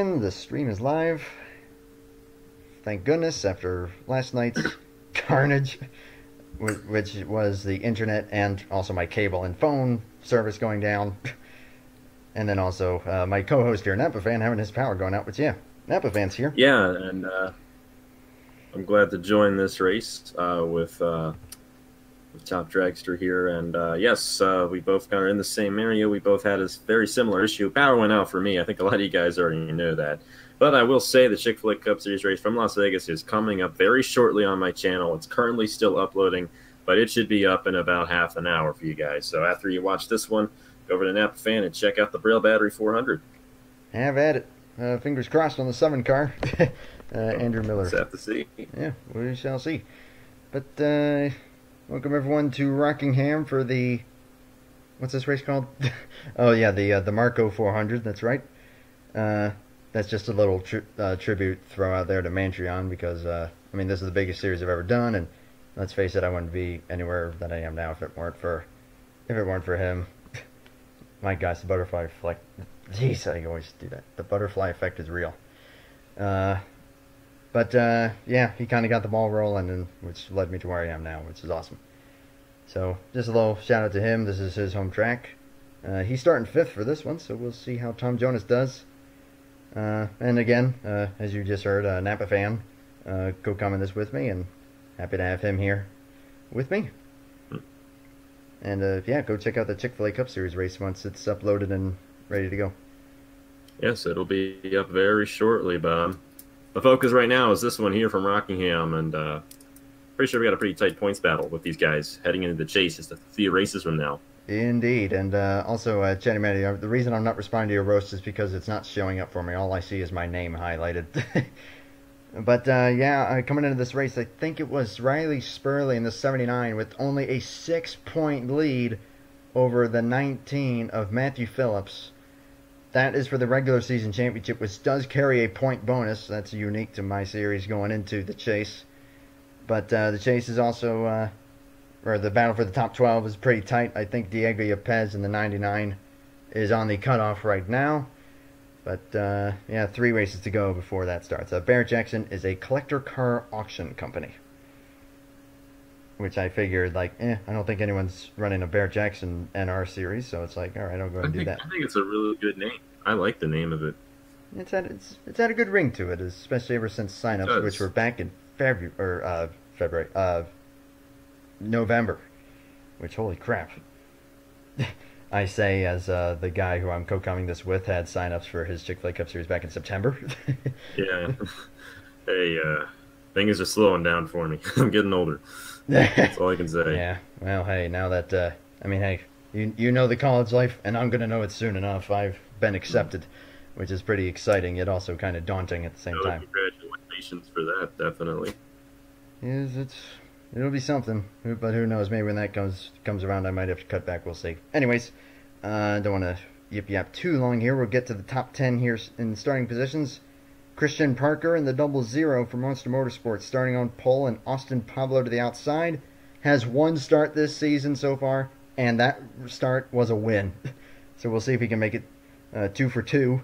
And the stream is live. Thank goodness, after last night's carnage, which was the internet and also my cable and phone service going down. And then also my co-host here, Napafan, having his power going out. But yeah, Napafan's here. Yeah, and I'm glad to join this race with Top Dragster here. And yes, we both are in the same area. We both had a very similar issue. Power went out for me. I think a lot of you guys already know that. But I will say the Chick-fil-A Cup Series race from Las Vegas is coming up very shortly on my channel. It's currently still uploading, but it should be up in about half an hour for you guys. So after you watch this one, go over to Napafan and check out the Braille Battery 400. Have at it. Fingers crossed on the 7 car. Andrew Miller. Let's have to see. Yeah, we shall see. But welcome everyone to Rockingham for the, what's this race called? Oh yeah, the MarCo 400. That's right. That's just a little tribute throw out there to Mantreon because I mean this is the biggest series I've ever done, and let's face it, I wouldn't be anywhere that I am now if it weren't for him. My gosh, the butterfly effect. Jeez, I always do that. The butterfly effect is real. But yeah, he kind of got the ball rolling, and which led me to where I am now, which is awesome. So just a little shout out to him. This is his home track. He's starting 5th for this one, so we'll see how Tom Jonas does. And again, as you just heard, Napafan co-commenting this with me, and happy to have him here with me. And yeah, go check out the Chick-fil-A Cup Series race once it's uploaded and ready to go. Yes, it'll be up very shortly, but the focus right now is this one here from Rockingham, and pretty sure we got a pretty tight points battle with these guys heading into the chase just a few races from now. Indeed, and also, Chatty Matty, the reason I'm not responding to your roast is because it's not showing up for me. All I see is my name highlighted. But yeah, coming into this race, I think it was Riley Spurley in the 79 with only a 6-point lead over the 19 of Matthew Phillips. That is for the regular season championship, which does carry a point bonus. That's unique to my series going into the chase. But the chase is also, or the battle for the top 12 is pretty tight. I think Diego Yepes in the 99 is on the cutoff right now. But yeah, 3 races to go before that starts. Barrett-Jackson is a collector car auction company, which I figured, like, I don't think anyone's running a Barrett-Jackson NR series, so it's like, all right, I'll go ahead and do that. I think it's a really good name. I like the name of it. It's had a good ring to it, especially ever since signups, which were back in November. Which, holy crap. I say as the guy who I'm co-commenting this with had signups for his Chick-fil-A Cup Series back in September. Yeah. Hey, things are slowing down for me. I'm getting older. That's all I can say. Yeah. Well, hey, now that, I mean, hey, you know the college life, and I'm going to know it soon enough. I've been accepted, which is pretty exciting, yet also kind of daunting at the same time. Congratulations for that, definitely. Yes, it'll be something, but who knows? Maybe when that comes around, I might have to cut back. We'll see. Anyways, don't want to yip-yap too long here. We'll get to the top 10 here in starting positions. Christian Parker in the 00 for Monster Motorsports, starting on pole, and Austin Pablo to the outside. Has 1 start this season so far, and that start was a win. So we'll see if he can make it 2 for 2.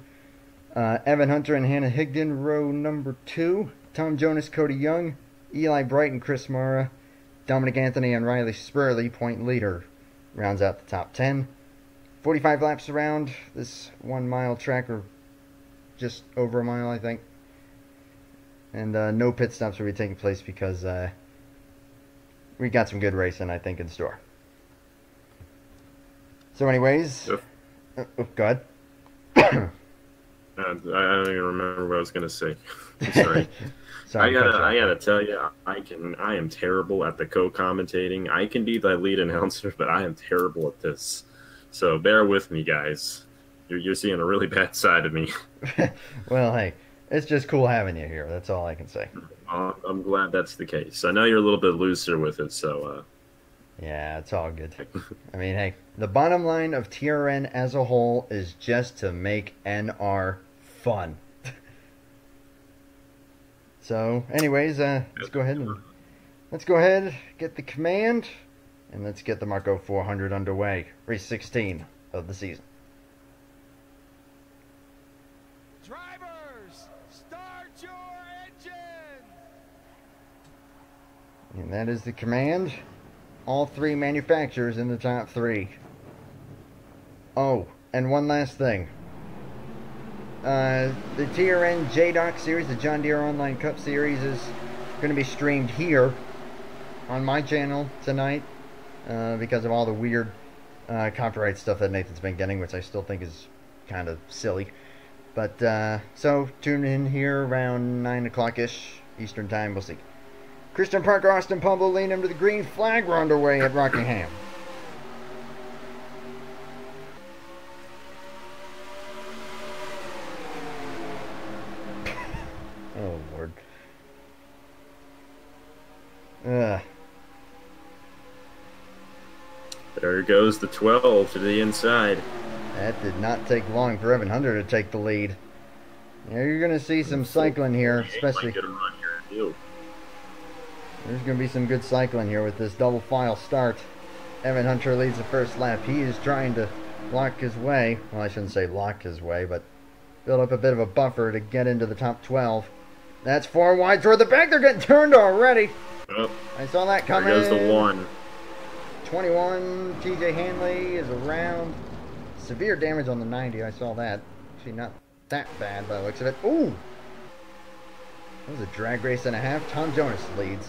Evan Hunter and Hannah Higdon, row number 2. Tom Jonas, Cody Young, Eli Bright and Chris Mara, Dominic Anthony and Riley Spurley, point leader, rounds out the top 10. 45 laps around this 1 mile track, or just over a mile, I think. And no pit stops will be taking place because we got some good racing, I think, in store. So anyways, go ahead. I don't even remember what I was going to say. I'm sorry. Sorry, I gotta tell you, I am terrible at the co-commentating. I can be the lead announcer, but I am terrible at this. So bear with me, guys. You're seeing a really bad side of me. Well, hey, it's just cool having you here. That's all I can say. I'm glad that's the case. I know you're a little bit looser with it, so... Yeah, it's all good. I mean, hey, the bottom line of TRN as a whole is just to make NR fun. So, anyways, let's go ahead, get the command, and let's get the MarCo 400 underway. Race 16 of the season. Drivers, Start your engine! And that is the command. All three manufacturers in the top three. Oh, and one last thing. The TRN JDoc series, the John Deere Online Cup series, is going to be streamed here on my channel tonight because of all the weird copyright stuff that Nathan's been getting, which I still think is kind of silly. But, so, tune in here around 9 o'clock-ish Eastern Time. We'll see. Christian Parker, Austin Pablo lean him to the green flag. We're underway at Rockingham. Oh, Lord. There goes the 12 to the inside. That did not take long for Evan Hunter to take the lead. Now you're going to see some cycling here, especially. Get a run here too. There's going to be some good cycling here with this double file start. Evan Hunter leads the first lap. He is trying to block his way. Well, I shouldn't say block his way, but build up a bit of a buffer to get into the top 12. That's 4 wide toward the back. They're getting turned already. Oh, I saw that coming. There goes the 1. 21, TJ Hanley is around. Severe damage on the 90. I saw that. Actually, not that bad by the looks of it. Ooh! That was a drag race and a half. Tom Jonas leads.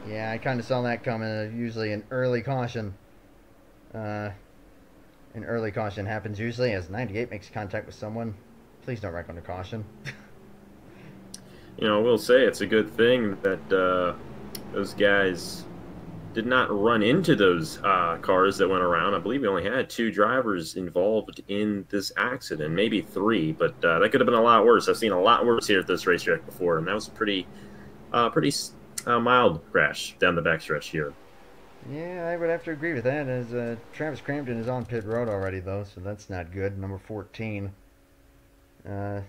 Yeah, I kind of saw that coming. Usually an early caution. An early caution happens usually as 98 makes contact with someone. Please don't wreck under caution. You know, I will say it's a good thing that those guys did not run into those cars that went around. I believe we only had 2 drivers involved in this accident, maybe 3, but that could have been a lot worse. I've seen a lot worse here at this racetrack before, and that was a pretty mild crash down the backstretch here. Yeah, I would have to agree with that, as Travis Crampton is on pit road already, though, so that's not good. Number 14.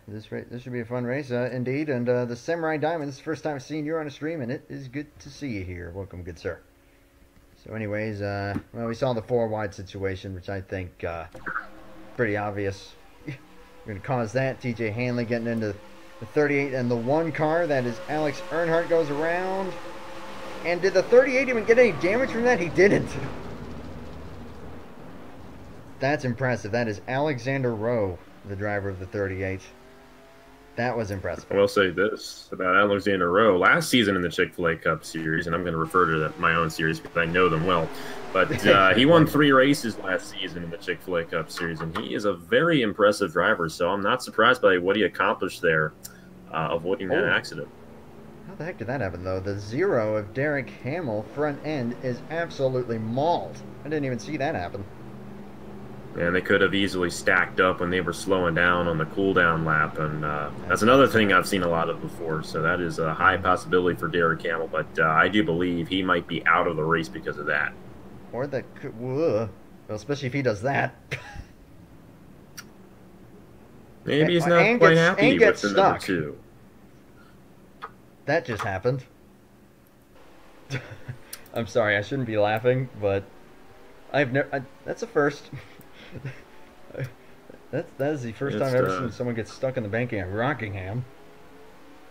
This should be a fun race, indeed. And the Samurai Diamond, this is the first time I've seen you on a stream, and it is good to see you here. Welcome, good sir. So anyways, well, we saw the 4 wide situation, which I think pretty obvious. We're going to cause that. TJ Hanley getting into the 38 and the 1 car. That is Alex Earnhardt goes around. And did the 38 even get any damage from that? He didn't. That's impressive. That is Alexander Rowe, the driver of the 38. That was impressive. I will say this about Alexander Rowe. Last season in the Chick-fil-A Cup Series, and I'm going to refer to my own series because I know them well, but he won 3 races last season in the Chick-fil-A Cup Series, and he is a very impressive driver, so I'm not surprised by what he accomplished there, avoiding that accident. How the heck did that happen, though? The 0 of Derek Hamill front end is absolutely mauled. I didn't even see that happen. And they could have easily stacked up when they were slowing down on the cool-down lap, and that's another thing I've seen a lot of before, so that is a high possibility for Derek Hamill, but I do believe he might be out of the race because of that. Or that could, well, especially if he does that. Maybe he's not quite happy with the number 2. That just happened. I'm sorry, I shouldn't be laughing, but I've never. That's a first. that is the first time I've ever seen someone get stuck in the banking at Rockingham.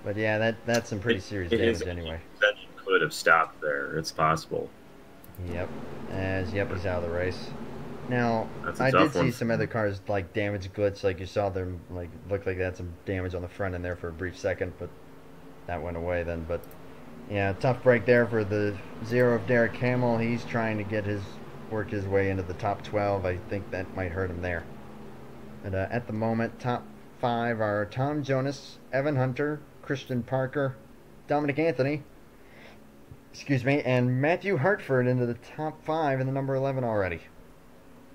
But yeah, that's some pretty serious damage anyway. That could have stopped there. It's possible. Yep. He's out of the race. Now, I did see some other cars like damage glitch, like you saw them like looked like they had some damage on the front end there for a brief second, but that went away then. But yeah, tough break there for the 0 of Derek Hamill. He's trying to work his way into the top 12. I think that might hurt him there. But at the moment, top 5 are Tom Jonas, Evan Hunter, Christian Parker, Dominic Anthony, and Matthew Hartford into the top 5 in the number 11 already.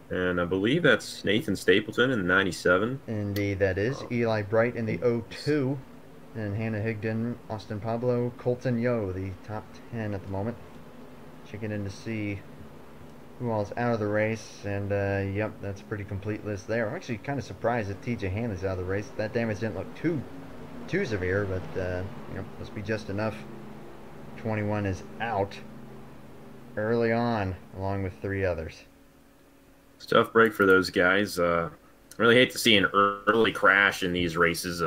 And I believe that's Nathan Stapleton in the 97. Indeed, that is. Eli Bright in the 02. And Hannah Higdon, Austin Pablo, Colton Yo, the top 10 at the moment. Checking in to see who all's out of the race, and yep, that's a pretty complete list there. I'm actually kind of surprised that TJ Hanley's out of the race. That damage didn't look too severe, but you know, must be just enough. 21 is out early on, along with 3 others. It's a tough break for those guys. really hate to see an early crash in these races.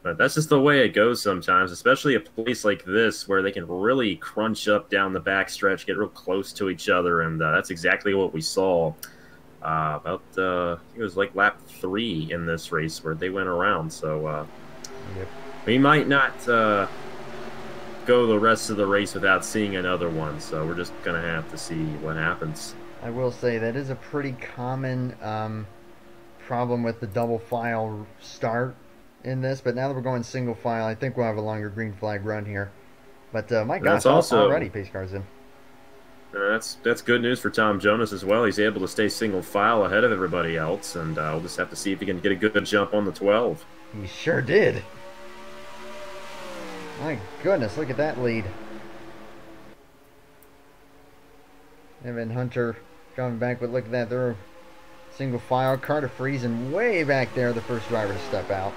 But that's just the way it goes sometimes, especially a place like this where they can really crunch up down the backstretch, get real close to each other, and that's exactly what we saw. I think it was like lap 3 in this race where they went around. So Yep. we might not go the rest of the race without seeing another one. So we're just gonna have to see what happens. I will say that is a pretty common problem with the double file start in this, but now that we're going single file, I think we'll have a longer green flag run here. But my gosh, That's also already pace cars in. That's good news for Tom Jonas as well. He's able to stay single file ahead of everybody else, and we'll just have to see if he can get a good jump on the 12. He sure did. My goodness, look at that lead. Evan Hunter coming back, but look at that. They're single file. Carter Friesen way back there, the first driver to step out.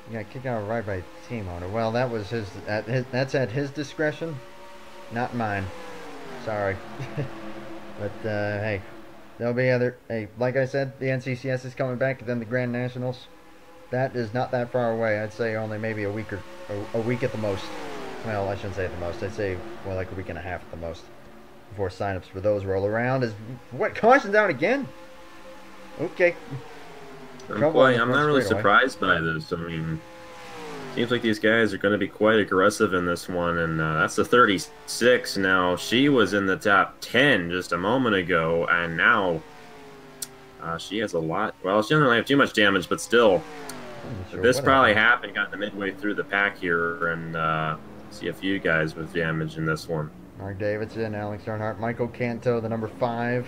He got kicked out of ride by a team owner. Well, that was that's at his discretion, not mine. Sorry. But hey, there'll be other. Hey, like I said, the NCCS is coming back, and then the Grand Nationals. That is not that far away. I'd say only maybe a week or a week at the most. Well, I shouldn't say at the most. I'd say more like a week and a half at the most before signups for those roll around. Is what, caution's out again? Okay. I'm not really surprised by this. I mean, seems like these guys are going to be quite aggressive in this one, and that's the 36. Now, she was in the top 10 just a moment ago, and now she has a lot. Well, she doesn't really have too much damage, but still, Sure, this probably happened, got the midway through the pack here, and see a few guys with damage in this one. Mark Davidson, Alex Earnhardt, Michael Canto, the number 5,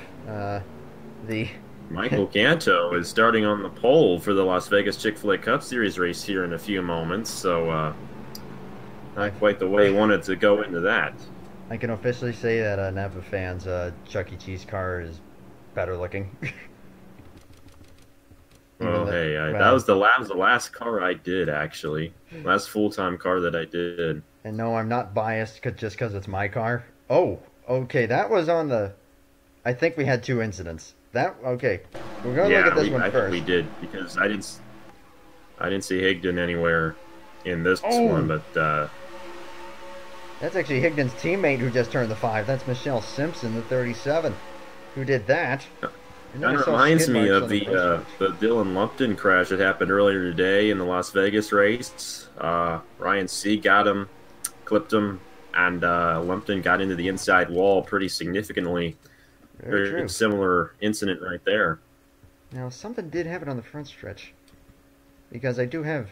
the Michael Canto is starting on the pole for the Las Vegas Chick-fil-A Cup Series race here in a few moments, so not quite the way he wanted to go into that. I can officially say that Napa fans' Chuck E. Cheese car is better looking. Well, hey, that was the last car I did, actually. Last full-time car that I did. And no, I'm not biased just because it's my car. Oh, okay, that was on the... I think we had 2 incidents. Okay, we're going to look at this one I first. think we did, because I didn't see Higdon anywhere in this one, but that's actually Higdon's teammate who just turned the 5. That's Michelle Simpson, the 37, who did that. That reminds me of the Dylan Lumpton crash that happened earlier today in the Las Vegas race. Ryan C. got him, clipped him, and Lumpton got into the inside wall pretty significantly. Very similar incident right there. Now, something did happen on the front stretch. Because I do have...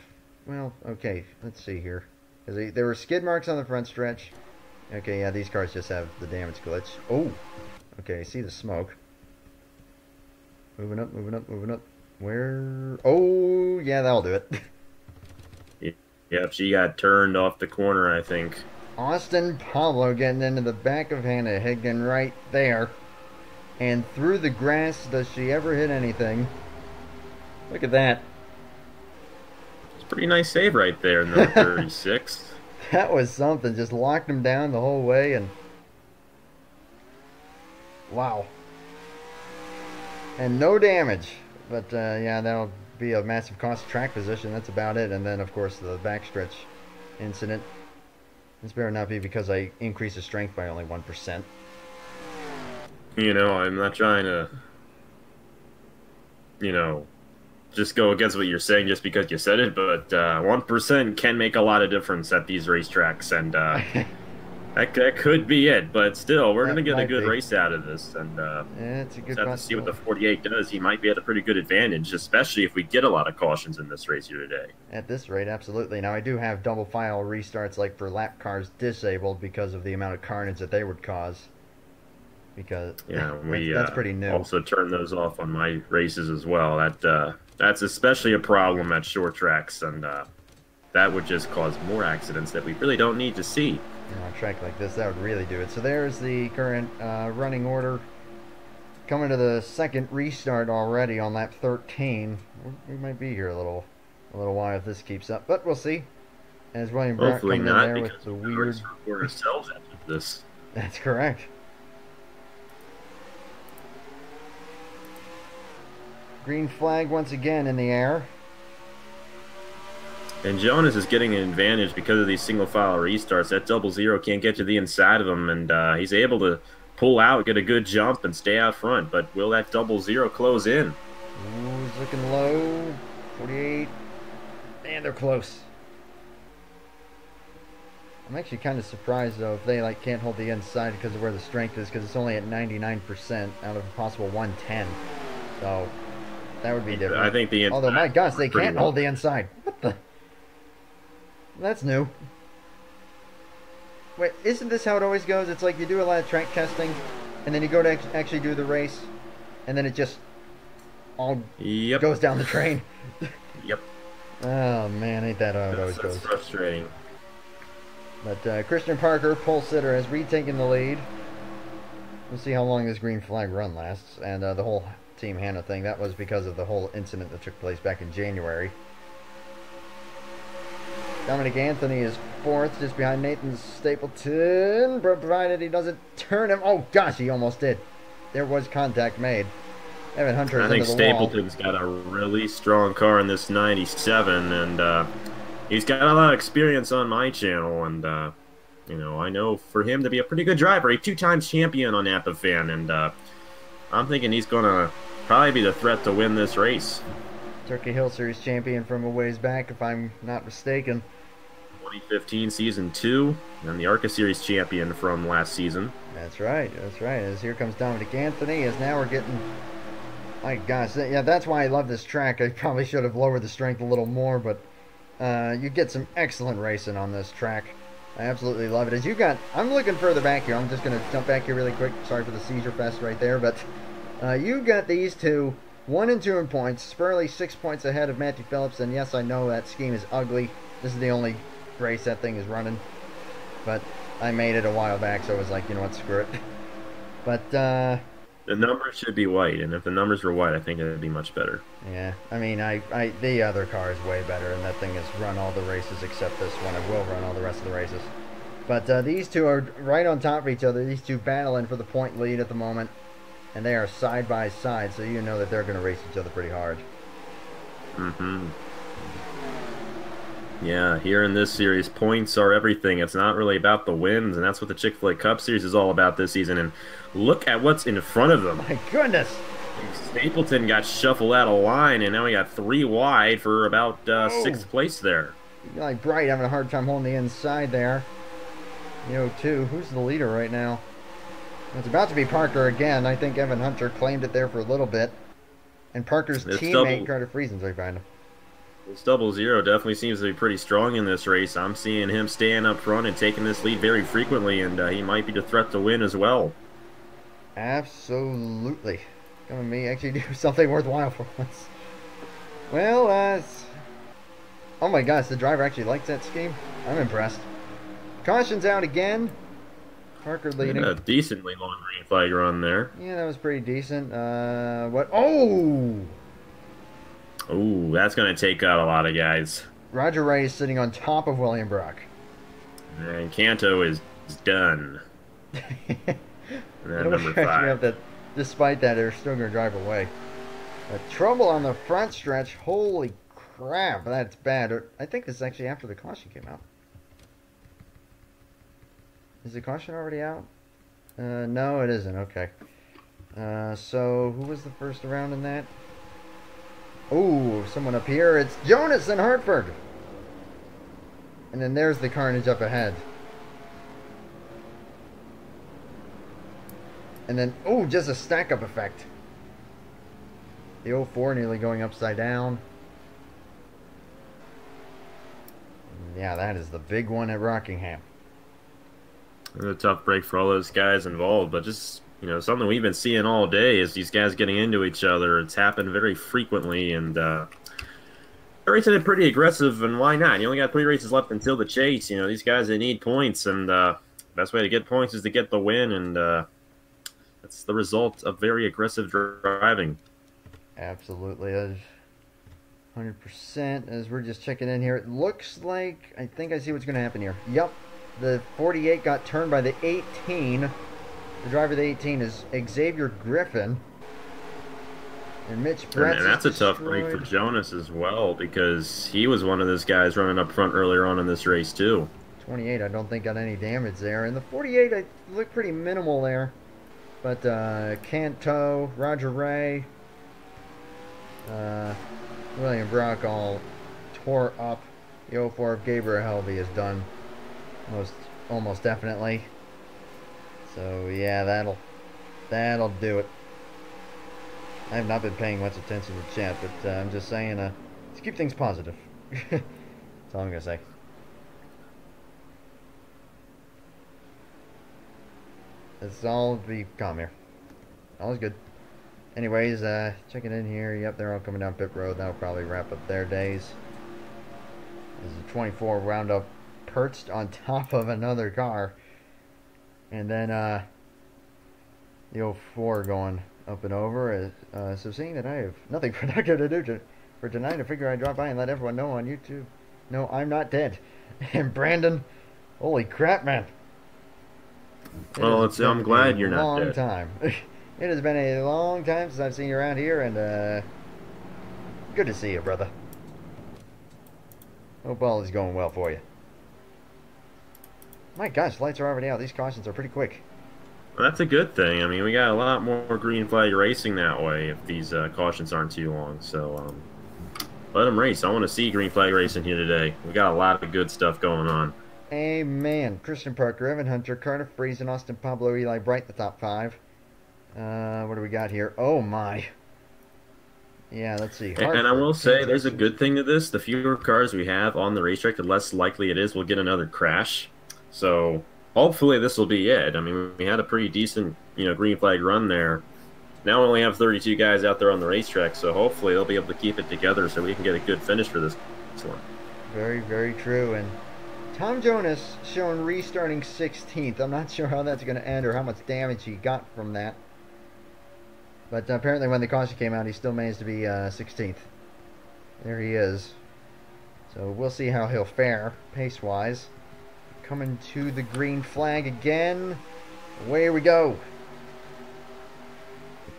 Well, okay, let's see here. There were skid marks on the front stretch. Okay, yeah, these cars just have the damage glitch. Oh! Okay, I see the smoke. Moving up, moving up, moving up. Where... Oh, yeah, that'll do it. Yep, she got turned off the corner, I think. Austin Pablo getting into the back of Hannah Higdon right there. And through the grass, does she ever hit anything? Look at that. It's a pretty nice save right there in the 36. That was something. Just locked him down the whole way, and... Wow. And no damage. But, yeah, that'll be a massive cost of track position. That's about it. And then, of course, the backstretch incident. This better not be because I increased the strength by only 1%. You know, I'm not trying to, just go against what you're saying just because you said it, but 1% can make a lot of difference at these racetracks, and that could be it. But still, we're going to get a good race out of this, and it's a good have to see what the 48 does. He might be at a pretty good advantage, especially if we get a lot of cautions in this race here today. At this rate, absolutely. Now, I do have double file restarts, like for lap cars, disabled because of the amount of carnage that they would cause. Because that's pretty new. Also turn those off on my races as well. That's especially a problem at short tracks, and that would just cause more accidents that we really don't need to see. On a track like this, that would really do it. So there's the current running order. Coming to the second restart already on lap 13. We might be here a little while if this keeps up, but we'll see. As William Brock coming in there with the weird. For ourselves after this. That's correct. Green flag once again in the air. And Jonas is getting an advantage because of these single file restarts. That 00 can't get to the inside of him, and he's able to pull out, get a good jump, and stay out front. But will that 00 close in? Ooh, he's looking low. 48. And they're close. I'm actually kind of surprised, though, if they can't hold the inside because of where the strength is, because it's only at 99% out of a possible 110. So, that would be different. I think the inside. Although, my gosh, they can't hold the inside. What the? That's new. Wait, isn't this how it always goes? It's like you do a lot of track testing, and then you go to actually do the race, and then it just all goes down the train. Yep. Oh, man, ain't that how it always goes. That's frustrating. But Christian Parker, pole sitter, has retaken the lead. We'll see how long this green flag run lasts. And the whole Team Hannah thing, that was because of the whole incident that took place back in January. Dominic Anthony is fourth, just behind Nathan Stapleton, provided he doesn't turn him. Oh, gosh, he almost did. There was contact made. Evan Hunter is into the Stapleton's got a really strong car in this 97, and he's got a lot of experience on my channel, and you know, I know for him to be a pretty good driver, a two-time champion on APAFan, and I'm thinking he's going to probably be the threat to win this race. Turkey Hill Series champion from a ways back, if I'm not mistaken. 2015 Season 2, and the ARCA Series champion from last season. That's right, that's right. As here comes Dominic Anthony, as now we're getting... My gosh, yeah, that's why I love this track. I probably should have lowered the strength a little more, but you get some excellent racing on this track. I absolutely love it. As you got... I'm looking further back here. I'm just going to jump back here really quick. Sorry for the seizure fest right there, but you got these two, 1 and 2 in points. Spurley 6 points ahead of Matthew Phillips, and yes, I know that scheme is ugly. This is the only race that thing is running, but I made it a while back, so I was like, you know what, screw it. But the numbers should be white, and if the numbers were white, I think it would be much better. Yeah, I mean, the other car is way better, and that thing has run all the races except this one. It will run all the rest of the races. But these two are right on top of each other. These two battling for the point lead at the moment, and they are side by side, so you know that they're going to race each other pretty hard. Mm-hmm. Yeah, here in this series, points are everything. It's not really about the wins, and that's what the Chick-fil-A Cup Series is all about this season. And look at what's in front of them. My goodness! Stapleton got shuffled out of line, and now we got 3 wide for about 6th place there. Like Bright having a hard time holding the inside there. You 02. Who's the leader right now? It's about to be Parker again. I think Evan Hunter claimed it there for a little bit. And Parker's teammate, Carter Friesen's right behind him. This 00 definitely seems to be pretty strong in this race. I'm seeing him staying up front and taking this lead very frequently, and he might be the threat to win as well. Absolutely. Come on, me actually do something worthwhile for once. Well, oh my gosh, the driver actually likes that scheme. I'm impressed. Caution's out again. Parker leading. A decently long green flag run there. Yeah, that was pretty decent. What? Oh! Ooh, that's going to take out a lot of guys. Roger Ray is sitting on top of William Brock. And Canto is done. Number 5. That, despite that, they're still going to drive away. Trouble on the front stretch. Holy crap, that's bad. I think this is actually after the caution came out. Is the caution already out? No, it isn't. Okay. So, who was the first around in that? Oh, someone up here. It's Jonas and Hartford. And then there's the carnage up ahead. And then, oh, just a stack-up effect. The 04 nearly going upside down. Yeah, that is the big one at Rockingham. A tough break for all those guys involved, but just, you know, something we've been seeing all day is these guys getting into each other. It's happened very frequently, and they're racing it pretty aggressive, and why not? You only got 3 races left until the chase. You know, these guys, they need points, and best way to get points is to get the win, and that's the result of very aggressive driving. Absolutely. 100%. As we're just checking in here, it looks like, I think I see what's going to happen here. Yep. The 48 got turned by the 18. The driver of the 18 is Xavier Griffin. And Mitch And, Brett and that's a tough break for Jonas as well, because he was one of those guys running up front earlier on in this race too. 28, I don't think got any damage there. And the 48, I looked pretty minimal there. But Canto, Roger Ray, William Brock all tore up. The 04 of Gabriel Helvey is done almost definitely. So yeah, that'll do it. I have not been paying much attention to chat, but I'm just saying, let's keep things positive. That's all I'm gonna say. Let's all be calm here. All is good. Anyways, checking in here. Yep, they're all coming down pit road. That'll probably wrap up their days. There's a 24 roundup perched on top of another car. And then the 04 going up and over. So seeing that I have nothing productive to do for tonight, I figure I'd drop by and let everyone know on YouTube. No, I'm not dead. And Brandon, holy crap, man. Well, I'm glad you're not long dead. Time. It has been a long time since I've seen you around here, and good to see you, brother. Hope all is going well for you. My gosh, lights are already out. These cautions are pretty quick. Well, that's a good thing. I mean, we got a lot more green flag racing that way if these cautions aren't too long. So let them race. I want to see green flag racing here today. We got a lot of good stuff going on. Amen. Christian Parker, Evan Hunter, Carter Friesen, Austin Pablo, Eli Bright, the top 5. What do we got here? Oh my. Yeah, let's see. And I will say, there's a good thing to this. The fewer cars we have on the racetrack, the less likely it is we'll get another crash. So hopefully this will be it. I mean, we had a pretty decent, green flag run there. Now we only have 32 guys out there on the racetrack, so hopefully they'll be able to keep it together so we can get a good finish for this one. Very, very true. And Tom Jonas showing restarting 16th. I'm not sure how that's going to end or how much damage he got from that. But apparently when the caution came out, he still managed to be 16th. There he is. So we'll see how he'll fare pace-wise. Coming to the green flag again. Away we go.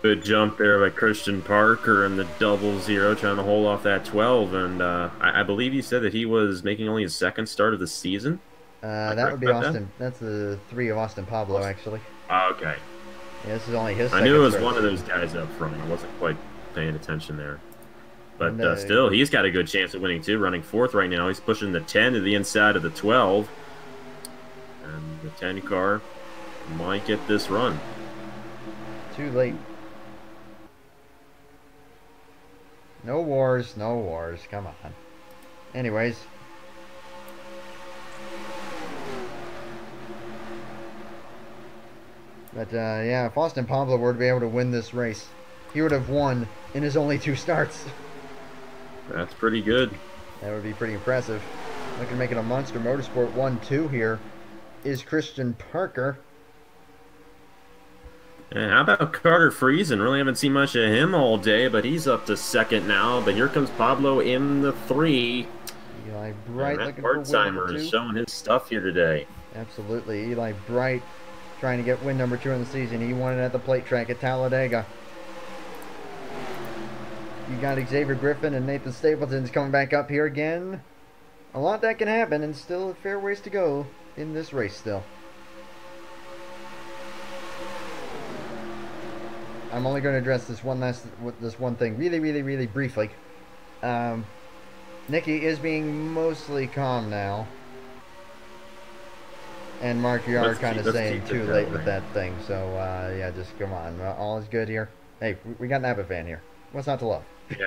Good jump there by Christian Parker in the 00, trying to hold off that 12. And I believe he said that he was making only his second start of the season. That would be Austin. That's the 3 of Austin Pablo, actually. Okay. Yeah, this is only his I knew it was one of those guys up front. I wasn't quite paying attention there. But still, he's got a good chance of winning, too. Running 4th right now. He's pushing the 10 to the inside of the 12. And the 10 car might get this run. Too late. No wars, no wars. Come on. Anyways. But, yeah, if Austin Pablo were to be able to win this race, he would have won in his only 2 starts. That's pretty good. That would be pretty impressive. Looking to make it a Monster Motorsport 1-2 here is Christian Parker. And how about Carter Friesen? Really haven't seen much of him all day, but he's up to 2nd now. But here comes Pablo in the 3. Eli Bright looking for Part-timer is showing his stuff here today. Absolutely. Eli Bright trying to get win number 2 in the season. He won it at the plate track at Talladega. You got Xavier Griffin and Nathan Stapleton's coming back up here again. A lot that can happen, and still a fair ways to go in this race still. I'm only going to address this one thing really briefly. Nikki is being mostly calm now. And Mark, you are kind of saying too late with that thing. So, yeah, just come on. All is good here. Hey, we got an Napa fan here. What's not to love? Yeah.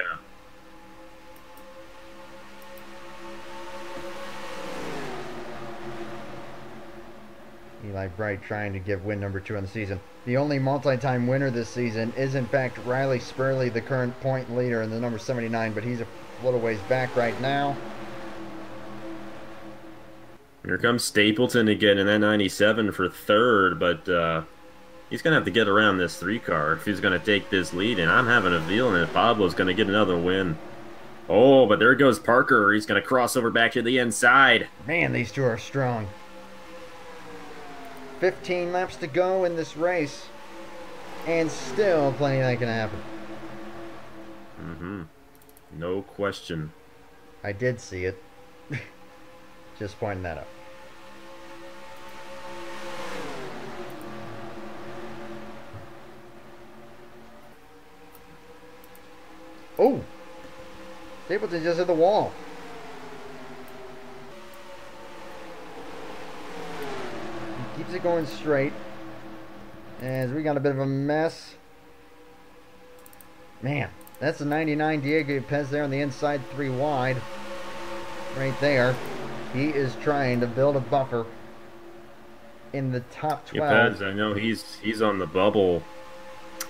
Eli Bright trying to get win number 2 in the season. The only multi-time winner this season is, in fact, Riley Spurley, the current point leader in the number 79, but he's a little ways back right now. Here comes Stapleton again in that 97 for 3rd, but he's going to have to get around this 3 car if he's going to take this lead, and I'm having a feeling that Pablo's going to get another win. Oh, but there goes Parker. He's going to cross over back to the inside. Man, these 2 are strong. 15 laps to go in this race, and still plenty that can happen. Mm-hmm. No question. I did see it. Just pointing that out. Oh! Stapleton just hit the wall. He keeps it going straight. As we got a bit of a mess. Man, that's a 99 Diego Pez there on the inside, 3 wide. Right there. He is trying to build a buffer in the top 12. Pez, I know he's on the bubble.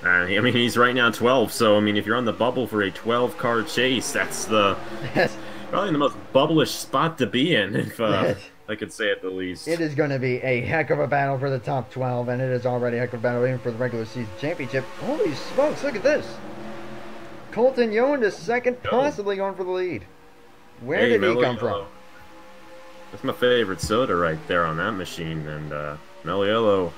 I mean, he's right now 12, so, I mean, if you're on the bubble for a 12-car chase, that's probably the most bubblish spot to be in, if I could say it the least. It is going to be a heck of a battle for the top 12, and it is already a heck of a battle even for the regular season championship. Holy smokes, look at this. Colton Young is second, possibly going for the lead. Where did he come from? That's my favorite soda right there on that machine, and Meliello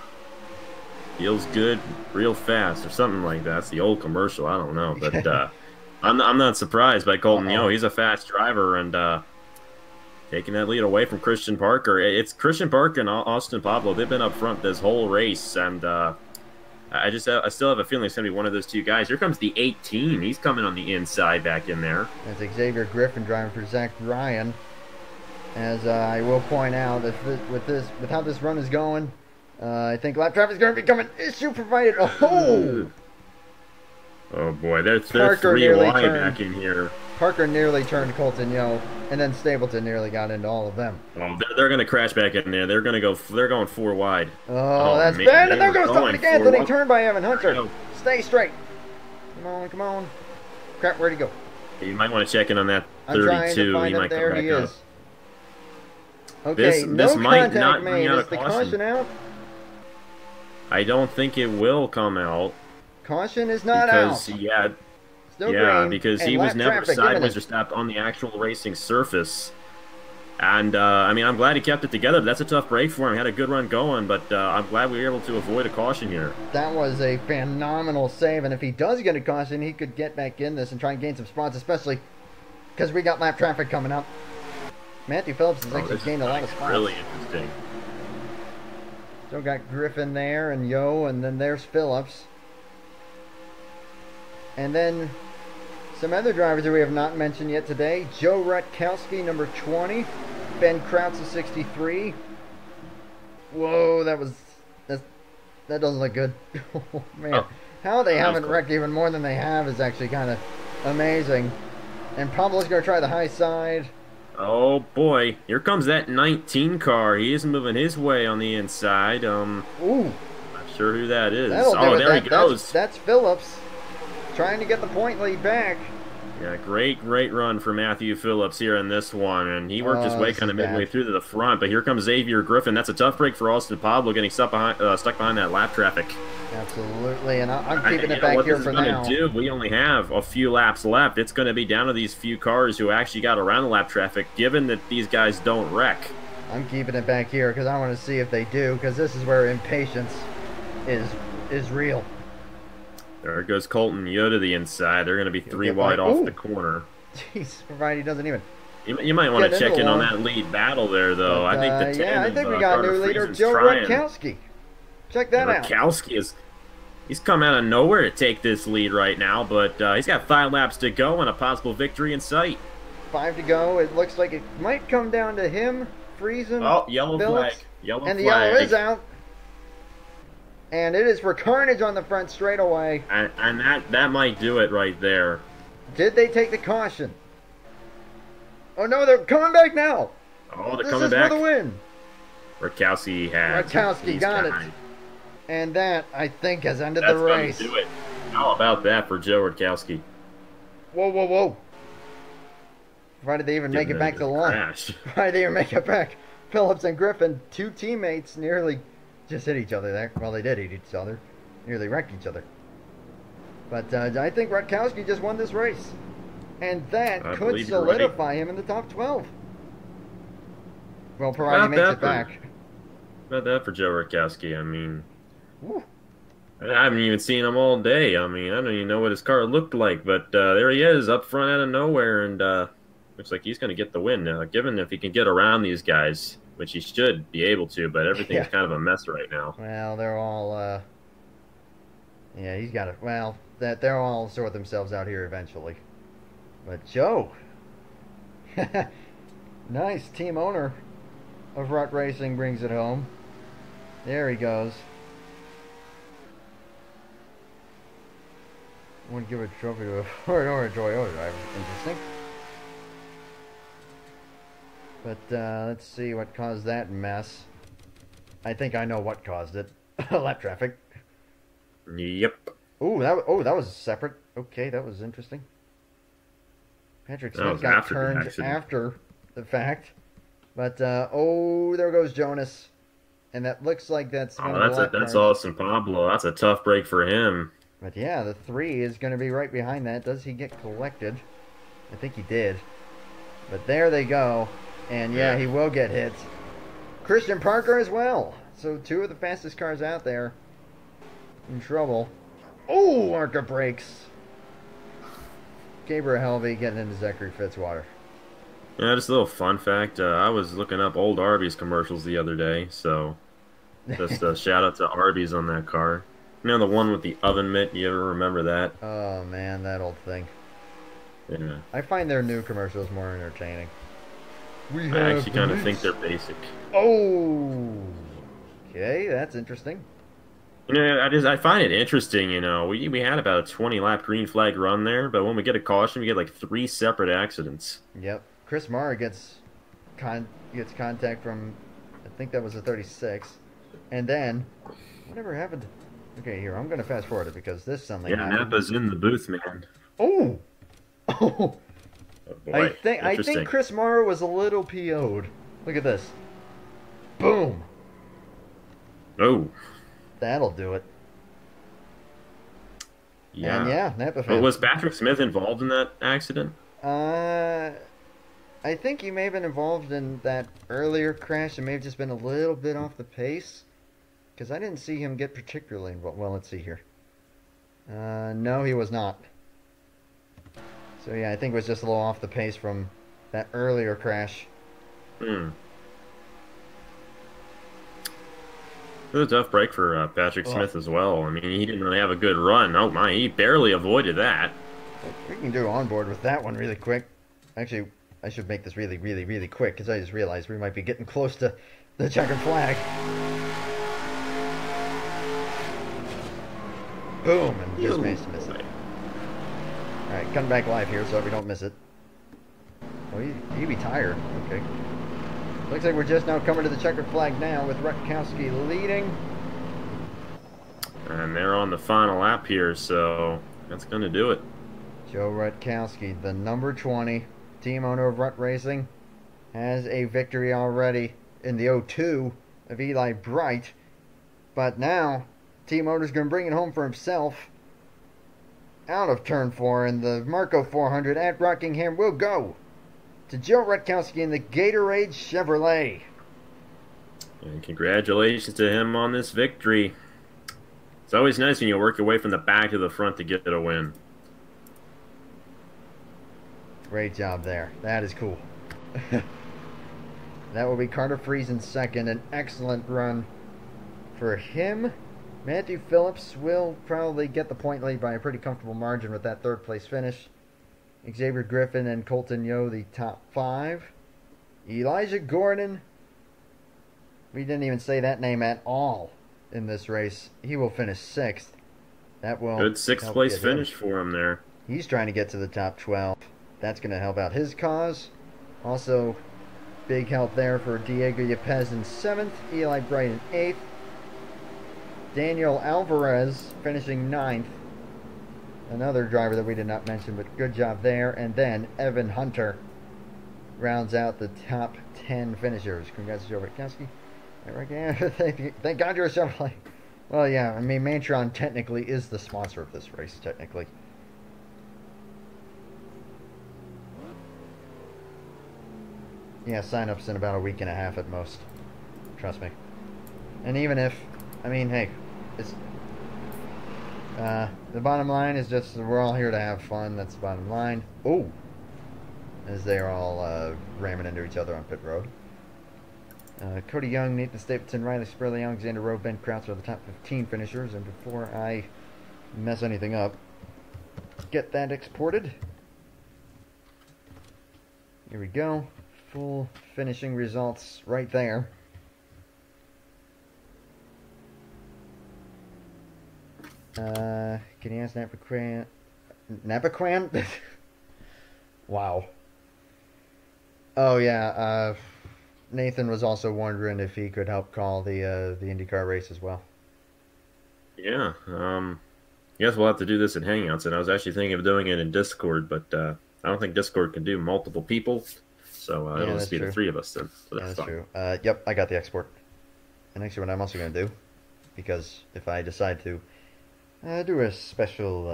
feels good real fast or something like that. That's the old commercial. I don't know, but I'm not surprised by Colton Yo. He's a fast driver and taking that lead away from Christian Parker. It's Christian Parker and Austin Pablo. They've been up front this whole race, and I still have a feeling it's going to be one of those two guys. Here comes the 18. He's coming on the inside back in there. That's Xavier Griffin driving for Zach Ryan. As I will point out, that with how this run is going, I think lap traffic is going to become an issue provided. Oh boy, they're 3 wide back in here. Parker nearly turned Colton Yo, and then Stapleton nearly got into all of them. Oh, they're going to crash back in there. They're going 4 wide. Oh, that's man, bad. And there goes Dominic Anthony, turned by Evan Hunter. Stay straight. Come on. Crap, where'd he go? You might want to check in on that 32. I'm trying to find him. There he is. Okay, this might not bring out a caution. Is the caution out? I don't think it will come out. Caution is not out. Still because he was never sideways or stopped on the actual racing surface. And, I mean, I'm glad he kept it together. That's a tough break for him. He had a good run going, but I'm glad we were able to avoid a caution here. That was a phenomenal save, and if he does get a caution, he could get back in this and try and gain some spots, especially because we got lap traffic coming up. Matthew Phillips has actually gained a lot of spots. Really interesting. Still got Griffin there and Yo, and then there's Phillips. And then some other drivers that we have not mentioned yet today. Joe Rutkowski, number 20. Ben Krautz, 63. Whoa, that doesn't look good. Oh, man. Oh, how they haven't wrecked even more than they have is actually kind of amazing. And Pablo's going to try the high side. Oh boy, here comes that 19 car. He is moving his way on the inside. Ooh. Not sure who that is. There he goes. That's Phillips. Trying to get the point lead back. Yeah, great run for Matthew Phillips here in this one, and he worked his way kind of midway through to the front. But here comes Xavier Griffin. That's a tough break for Austin Pablo, getting stuck behind that lap traffic. Absolutely, and I'm keeping it back here for now. We only have a few laps left. It's going to be down to these few cars who actually got around the lap traffic, given that these guys don't wreck. I'm keeping it back here because I want to see if they do, because this is where impatience is real. There goes Colton Yo to the inside. They're going to be 3 wide off the corner. Jeez, provided he doesn't even. You might want to check in on that lead battle there, though. But, I think the 10 I think we got a new leader, Joe Rutkowski. Check that out. Rutkowski he's come out of nowhere to take this lead right now, but he's got 5 laps to go and a possible victory in sight. 5 to go. It looks like it might come down to him, Friesen. Oh, yellow flag. And the yellow is out. And it is for carnage on the front straightaway. And that might do it right there. Did they take the caution? Oh no, they're coming back now. Oh, they're coming back. This is for the win. Rutkowski got it. And that, I think, has ended the race. That's going to do it. How about that for Joe Rutkowski? Whoa. Why did they even make it back to the line? Why did they even make it back? Phillips and Griffin, 2 teammates, nearly just hit each other there. Well, they did hit each other. Nearly wrecked each other. But I think Rutkowski just won this race. And that could solidify him in the top 12. Well, provided he makes it back. About that for Joe Rutkowski, I mean... I haven't even seen him all day. I mean, I don't even know what his car looked like, but there he is up front out of nowhere, and looks like he's going to get the win. Given if he can get around these guys, which he should be able to, but everything's Yeah. kind of a mess right now. Well, they're all. Yeah, he's got it. Well, that they'll all sort themselves out here eventually. But Joe, nice team owner of Rut Racing brings it home. There he goes. I want to give a trophy to a or a Toyota driver. Interesting. But let's see what caused that mess. I think I know what caused it. Lap traffic. Yep. Oh, that was separate. Okay, that was interesting. Patrick That Smith was got after the turned accident. after the fact. But there goes Jonas. And that looks like that's one Oh, of the lap that's cars. awesome, Pablo. That's a tough break for him. But yeah, the 3 is going to be right behind that. Does he get collected? I think he did. But there they go. And yeah, he will get hit. Christian Parker as well. So 2 of the fastest cars out there in trouble. Oh, ARCA brakes. Gabriel Helvey getting into Zachary Fitzwater. Yeah, just a little fun fact. I was looking up old Arby's commercials the other day, so just a shout out to Arby's on that car. You know, the one with the oven mitt, you ever remember that? Oh man, that old thing. Yeah. I find their new commercials more entertaining. We I actually kind of think they're basic. Oh, okay, that's interesting. You know, I find it interesting, you know. We had about a 20-lap green flag run there, but when we get a caution, we get like 3 separate accidents. Yep, Chris Mara gets contact from, I think that was a 36, and then whatever happened. Okay, here I'm gonna fast forward it because this something. Yeah, happened. Napa's in the booth, man. Oh, oh. Oh, boy. I think Chris Mara was a little PO'd. Look at this. Boom. Oh. That'll do it. Yeah. And yeah, Napa But fan. was Patrick Smith involved in that accident? I think he may have been involved in that earlier crash and may have just been a little bit off the pace. Because I didn't see him get particularly involved. Well, let's see here. No, he was not. So yeah, I think it was just a little off the pace from that earlier crash. Hmm. It was a tough break for Patrick Smith as well. I mean, he didn't really have a good run. Oh my, he barely avoided that. We can do onboard with that one really quick. Actually, I should make this really, really, really quick because I just realized we might be getting close to the checkered flag. Boom, and just managed to miss it. Alright, coming back live here so we don't miss it. Oh, he'd be tired. Okay. Looks like we're just now coming to the checkered flag now with Rutkowski leading. And they're on the final lap here, so that's going to do it. Joe Rutkowski, the number 20 team owner of Rut Racing, has a victory already in the 02 of Eli Bright. But now, team owner's going to bring it home for himself out of turn 4, and the MarCo 400 at Rockingham will go to Joe Rutkowski in the Gatorade Chevrolet. And congratulations to him on this victory. It's always nice when you work your way from the back to the front to get a win. Great job there. That is cool. That will be Carter Freeze in second. An excellent run for him. Matthew Phillips will probably get the point lead by a pretty comfortable margin with that third place finish. Xavier Griffin and Colton Yo, the top 5. Elijah Gordon, we didn't even say that name at all in this race. He will finish 6th. That will Good 6th help place get him. finish for him there. He's trying to get to the top 12. That's going to help out his cause. Also, big help there for Diego Yepes in 7th. Eli Bright in 8th. Daniel Alvarez finishing 9th. Another driver that we did not mention, but good job there. And then Evan Hunter rounds out the top 10 finishers. Congrats to Joe Rutkowski. Thank God you're a Chevrolet. Well, yeah, I mean, Mantron technically is the sponsor of this race, technically. Yeah, sign-ups in about a week and a half at most. Trust me. And even if, I mean, hey, The bottom line is just we're all here to have fun. That's the bottom line. Oh, as they're all ramming into each other on pit road. Cody Young, Nathan Stapleton, Riley Spurley, Alexander Rowe, Ben Crouch are the top 15 finishers. And before I mess anything up, get that exported. Here we go. Full finishing results right there. Can you ask Napacran? Napacran? Wow. Oh yeah. Nathan was also wondering if he could help call the IndyCar race as well. Yeah. Guess we'll have to do this in Hangouts, and I was actually thinking of doing it in Discord, but I don't think Discord can do multiple people, so it'll just be the three of us then. So that's true. Yep, I got the export. And actually, what I'm also going to do, because if I decide to do a special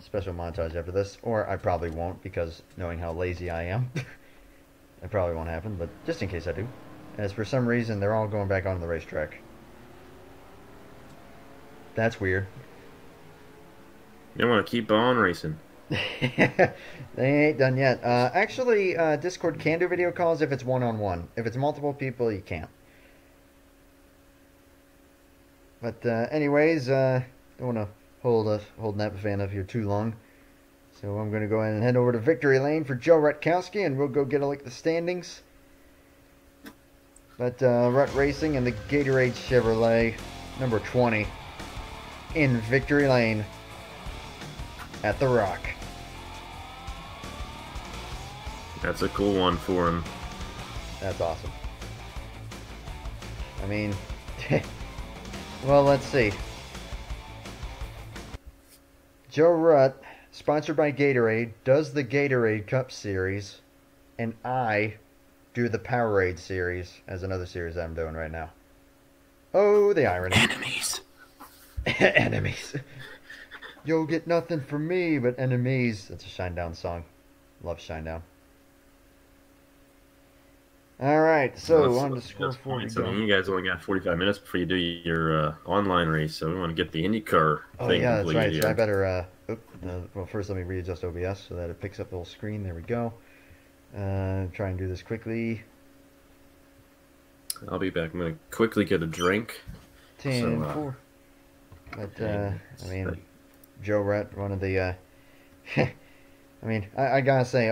montage after this, or I probably won't, because knowing how lazy I am, it probably won't happen. But just in case I do, as for some reason they're all going back onto the racetrack. That's weird. You want to keep on racing. They ain't done yet. Actually, Discord can do video calls if it's one-on-one. If it's multiple people, you can't. But anyways, don't want to hold Napa fan up here too long. So I'm going to go ahead and head over to Victory Lane for Joe Rutkowski, and we'll go get a look at the standings. But Rut Racing and the Gatorade Chevrolet, number 20, in Victory Lane at the Rock. That's a cool one for him. That's awesome. I mean, well, let's see. Joe Rutt, sponsored by Gatorade, does the Gatorade Cup Series, and I do the Powerade Series as another series I'm doing right now. Oh, the irony. Enemies. Enemies. You'll get nothing from me but enemies. That's a Shinedown song. Love Shinedown. Alright, so on to score 4 to go. I mean, you guys only got 45 minutes before you do your online race, so we want to get the IndyCar thing yeah, completed. that's right. Here. So I better, well, first let me readjust OBS so that it picks up the whole screen. There we go. Try and do this quickly. I'll be back. I'm going to quickly get a drink. 10-4. But, I mean, Joe Rutt, one of the, I mean, I gotta say,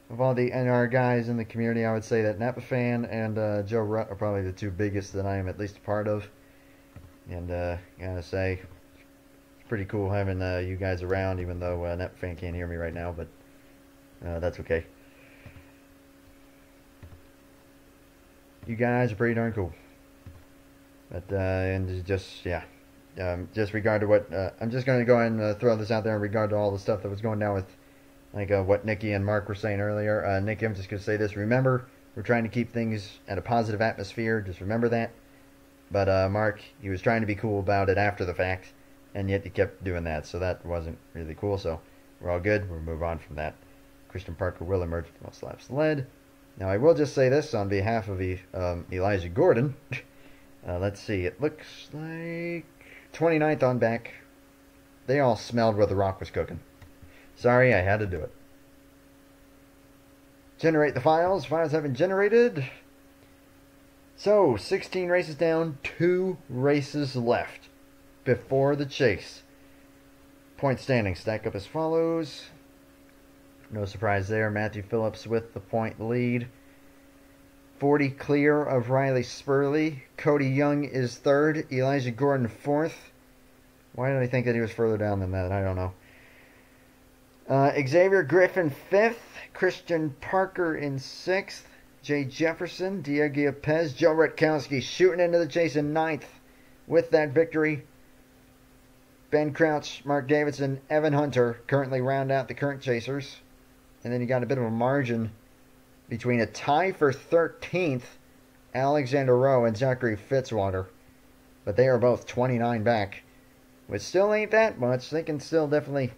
of all the NR guys in the community, I would say that Napa Fan and Joe Rutt are probably the two biggest that I am at least a part of. And gotta say, it's pretty cool having you guys around, even though Napa Fan can't hear me right now, but that's okay. You guys are pretty darn cool. But, and just, yeah. Just regard to what, I'm just going to go ahead and throw this out there in regard to all the stuff that was going down with, like what Nikki and Mark were saying earlier. Nikki, I'm just going to say this. Remember, we're trying to keep things at a positive atmosphere. Just remember that. But Mark, he was trying to be cool about it after the fact, and yet he kept doing that. So that wasn't really cool. So we're all good. We'll move on from that. Christian Parker will emerge with most laps led. Now, I will just say this on behalf of Elijah Gordon. Let's see. It looks like 29th on back. They all smelled where the rock was cooking. Sorry, I had to do it. Generate the files. Files have been generated. So, 16 races down, 2 races left before the chase. Point standings stack up as follows. No surprise there. Matthew Phillips with the point lead. 40 clear of Riley Spurley. Cody Young is third. Elijah Gordon fourth. Why did I think that he was further down than that? I don't know. Xavier Griffin fifth. Christian Parker in sixth. Jay Jefferson, Diego Pez, Joe Rutkowski shooting into the chase in ninth with that victory. Ben Crouch, Mark Davidson, Evan Hunter currently round out the current chasers. And then you got a bit of a margin between a tie for 13th, Alexander Rowe and Zachary Fitzwater. But they are both 29 back, which still ain't that much. They can still definitely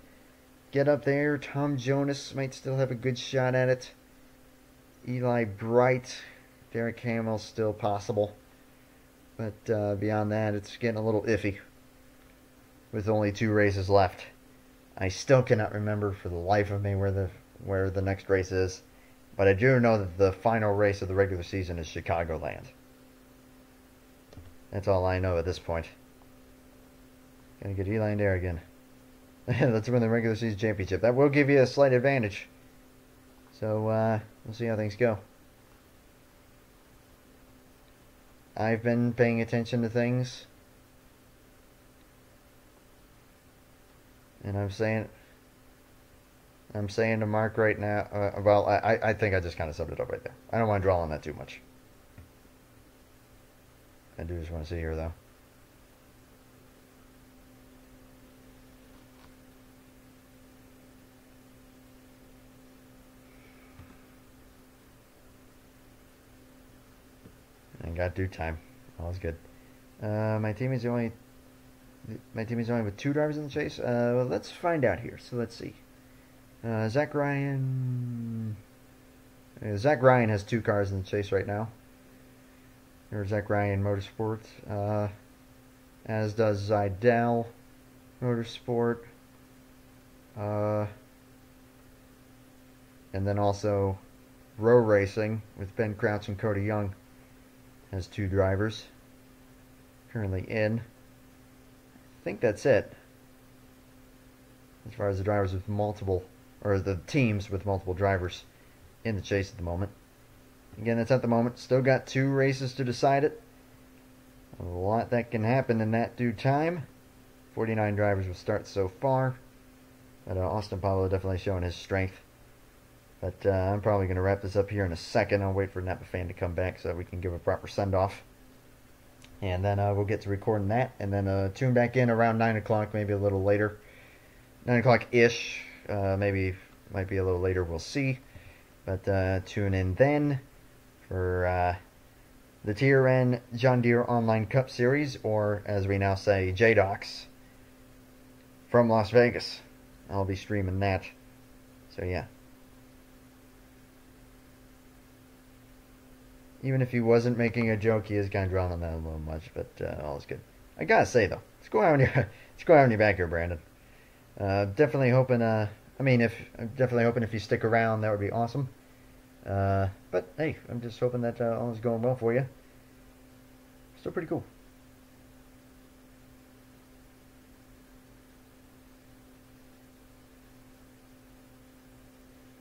get up there. Tom Jonas might still have a good shot at it. Eli Bright, Derek Hamill still possible. But beyond that, it's getting a little iffy. with only 2 races left. I still cannot remember for the life of me where the next race is, but I do know that the final race of the regular season is Chicagoland. That's all I know at this point. Gonna get Eli in there again. Let's win the regular season championship. That will give you a slight advantage. So, we'll see how things go. I've been paying attention to things. And I'm saying to Mark right now, I think I just kind of summed it up right there. I don't want to dwell on that too much. I do just want to see here, though. I got due time. All's good. My team is only with 2 drivers in the chase. Well, let's find out here. So let's see. Zach Ryan has 2 cars in the chase right now. There's Zach Ryan Motorsport. As does Zidell Motorsport. And then also Row Racing with Ben Crouch and Cody Young has 2 drivers currently in. I think that's it as far as the drivers with multiple, or the teams with multiple drivers in the chase at the moment. Again, that's at the moment. Still got 2 races to decide it. A lot that can happen in that due time. 49 drivers will start so far, but Austin Paulo definitely showing his strength. But I'm probably going to wrap this up here in a second. I'll wait for Napa Fan to come back so that we can give a proper send-off. And then we'll get to recording that. And then tune back in around 9 o'clock, maybe a little later. 9 o'clock-ish. Maybe might be a little later. We'll see. But tune in then for the TRN John Deere Online Cup Series, or as we now say, JDocs, from Las Vegas. I'll be streaming that. So yeah. Even if he wasn't making a joke, he is kind of drawing on that a little much, but all is good. I gotta say though, let's go out on your back here, Brandon. Definitely hoping. I'm definitely hoping if you stick around, that would be awesome. But hey, I'm just hoping that all is going well for you. Still pretty cool.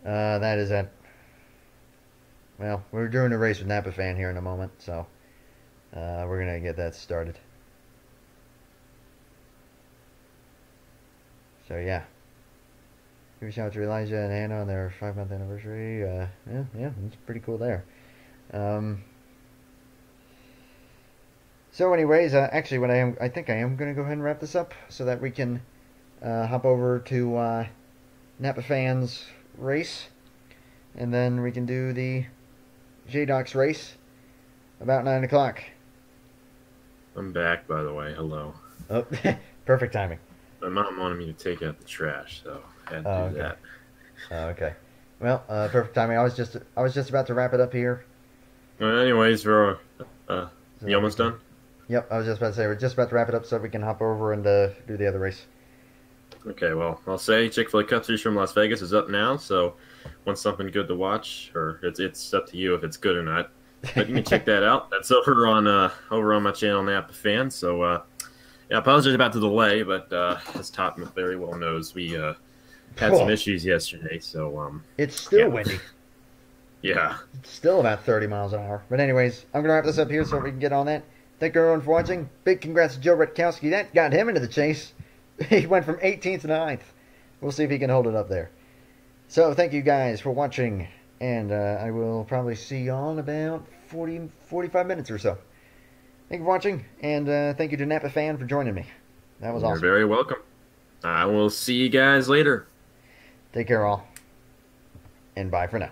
That is it. Well, we're doing a race with Napa Fan here in a moment, so we're going to get that started. So, yeah. Give a shout out to Elijah and Hannah on their 5-month anniversary. Yeah, it's pretty cool there. So, anyways, actually, I think I am going to go ahead and wrap this up so that we can hop over to Napa Fan's race, and then we can do the JDocs race about 9 o'clock. I'm back, by the way. Hello. Oh, perfect timing. My mom wanted me to take out the trash, so I had to do that. Okay. Well, perfect timing. I was just about to wrap it up here. Anyways, we're you almost done? Yep, I was just about to say we're just about to wrap it up so we can hop over and do the other race. Okay, well, I'll say Chick-fil-A Cup Series from Las Vegas is up now, so want something good to watch, or it's up to you if it's good or not. But you can check that out. That's over on my channel, Napa Fan. So yeah, I apologize about the delay, but as Top very well knows, we had some issues yesterday. So it's still windy. Yeah, it's still about 30 miles an hour. But anyways, I'm gonna wrap this up here so we can get on that. Thank you everyone for watching. Big congrats to Joe Rutkowski. That got him into the chase. He went from 18th to 9th. We'll see if he can hold it up there. So thank you guys for watching, and I will probably see y'all in about 45 minutes or so. Thank you for watching, and thank you to Napa Fan for joining me. That was awesome. You're very welcome. I will see you guys later. Take care all, and bye for now.